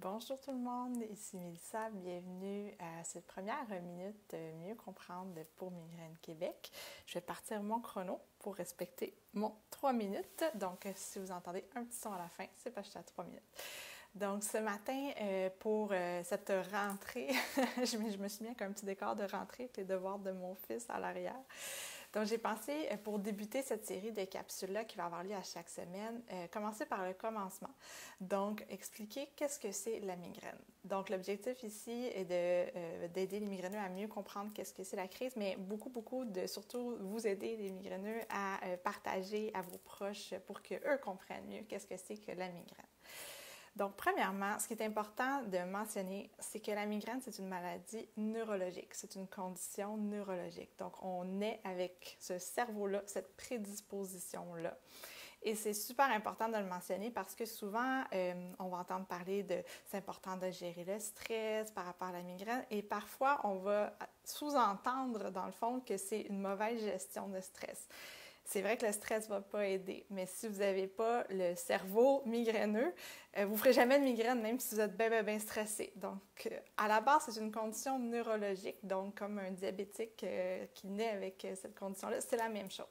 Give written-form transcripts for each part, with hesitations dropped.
Bonjour tout le monde, ici Mélissa, bienvenue à cette première minute de Mieux comprendre pour Migraine Québec. Je vais partir mon chrono pour respecter mon 3 minutes, donc si vous entendez un petit son à la fin, c'est parce que je suis à 3 minutes. Donc ce matin, pour cette rentrée, je me suis mis avec un petit décor de rentrée et les devoirs de mon fils à l'arrière. Donc, j'ai pensé, pour débuter cette série de capsules-là qui va avoir lieu à chaque semaine, commencer par le commencement. Donc, expliquer qu'est-ce que c'est la migraine. Donc, l'objectif ici est d'aider les migraineux à mieux comprendre qu'est-ce que c'est la crise, mais beaucoup de surtout vous aider, les migraineux, à partager à vos proches pour qu'eux comprennent mieux qu'est-ce que c'est que la migraine. Donc, premièrement, ce qui est important de mentionner, c'est que la migraine, c'est une maladie neurologique, c'est une condition neurologique. Donc, on naît avec ce cerveau-là, cette prédisposition-là. Et c'est super important de le mentionner parce que souvent, on va entendre parler de c'est important de gérer le stress par rapport à la migraine et parfois, on va sous-entendre, dans le fond, que c'est une mauvaise gestion de stress. C'est vrai que le stress ne va pas aider, mais si vous n'avez pas le cerveau migraineux, vous ne ferez jamais de migraine, même si vous êtes bien stressé. Donc, à la base, c'est une condition neurologique, donc comme un diabétique qui naît avec cette condition-là, c'est la même chose.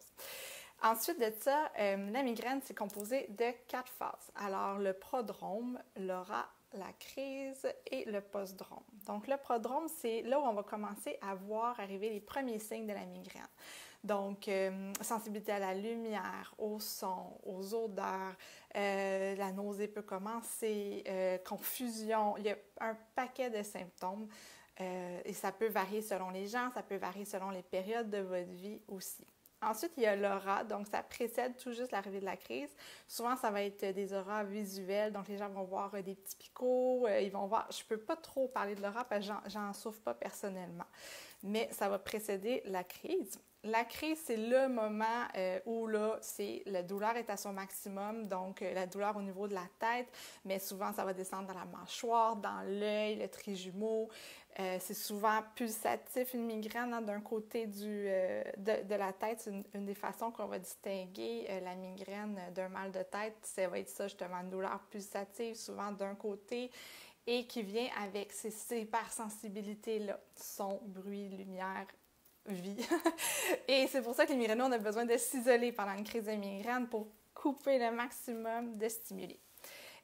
Ensuite de ça, la migraine, c'est composé de 4 phases. Alors, le prodrome, l'aura, la crise et le postdrome. Donc, le prodrome, c'est là où on va commencer à voir arriver les premiers signes de la migraine. Donc, sensibilité à la lumière, au son, aux odeurs, la nausée peut commencer, confusion, il y a un paquet de symptômes et ça peut varier selon les gens, ça peut varier selon les périodes de votre vie aussi. Ensuite, il y a l'aura, donc ça précède tout juste l'arrivée de la crise. Souvent, ça va être des auras visuelles, donc les gens vont voir des petits picots, ils vont voir, je ne peux pas trop parler de l'aura parce que j'en souffre pas personnellement, mais ça va précéder la crise. La crise, c'est le moment où là, la douleur est à son maximum, donc la douleur au niveau de la tête, mais souvent, ça va descendre dans la mâchoire, dans l'œil, le trijumeau. C'est souvent pulsatif, une migraine d'un côté de la tête. C'est une des façons qu'on va distinguer la migraine d'un mal de tête. Ça va être ça, justement, une douleur pulsative, souvent d'un côté, et qui vient avec ces hypersensibilités-là, son, bruit, lumière, vie. Et c'est pour ça que les migraineux, on a besoin de s'isoler pendant une crise de migraine pour couper le maximum de stimuli.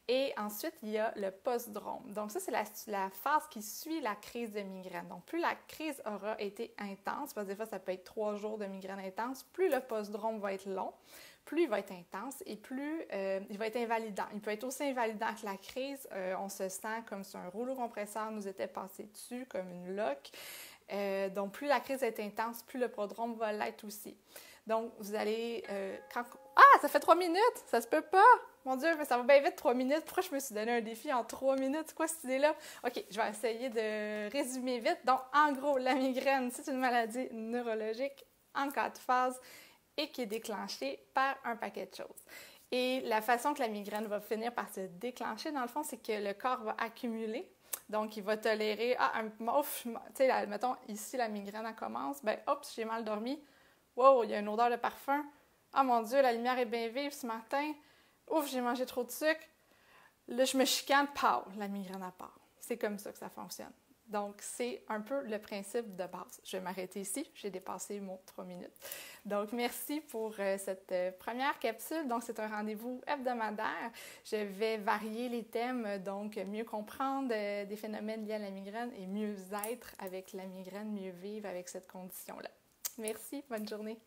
Et ensuite, il y a le postdrome. Donc ça, c'est la phase qui suit la crise de migraine. Donc plus la crise aura été intense, parce que des fois, ça peut être 3 jours de migraine intense, plus le postdrome va être long, plus il va être intense et plus il va être invalidant. Il peut être aussi invalidant que la crise. On se sent comme si un rouleau compresseur nous était passé dessus, comme une loque. Donc, plus la crise est intense, plus le prodrome va l'être aussi. Donc, vous allez... Ah, ça fait 3 minutes! Ça se peut pas! Mon Dieu, mais ça va bien vite, 3 minutes. Pourquoi je me suis donné un défi en 3 minutes? C'est quoi cette idée-là? OK, je vais essayer de résumer vite. Donc, en gros, la migraine, c'est une maladie neurologique en 4 phases et qui est déclenchée par un paquet de choses. Et la façon que la migraine va finir par se déclencher, dans le fond, c'est que le corps va accumuler. Donc, il va tolérer, tu sais, mettons, ici, la migraine, elle commence, ben, hop, j'ai mal dormi. Wow, il y a une odeur de parfum. Ah, mon Dieu, la lumière est bien vive ce matin. Ouf, j'ai mangé trop de sucre. Là, je me chicane, pow, la migraine à part. C'est comme ça que ça fonctionne. Donc, c'est un peu le principe de base. Je vais m'arrêter ici. J'ai dépassé mon 3 minutes. Donc, merci pour cette première capsule. Donc, c'est un rendez-vous hebdomadaire. Je vais varier les thèmes, donc mieux comprendre des phénomènes liés à la migraine et mieux être avec la migraine, mieux vivre avec cette condition-là. Merci, bonne journée.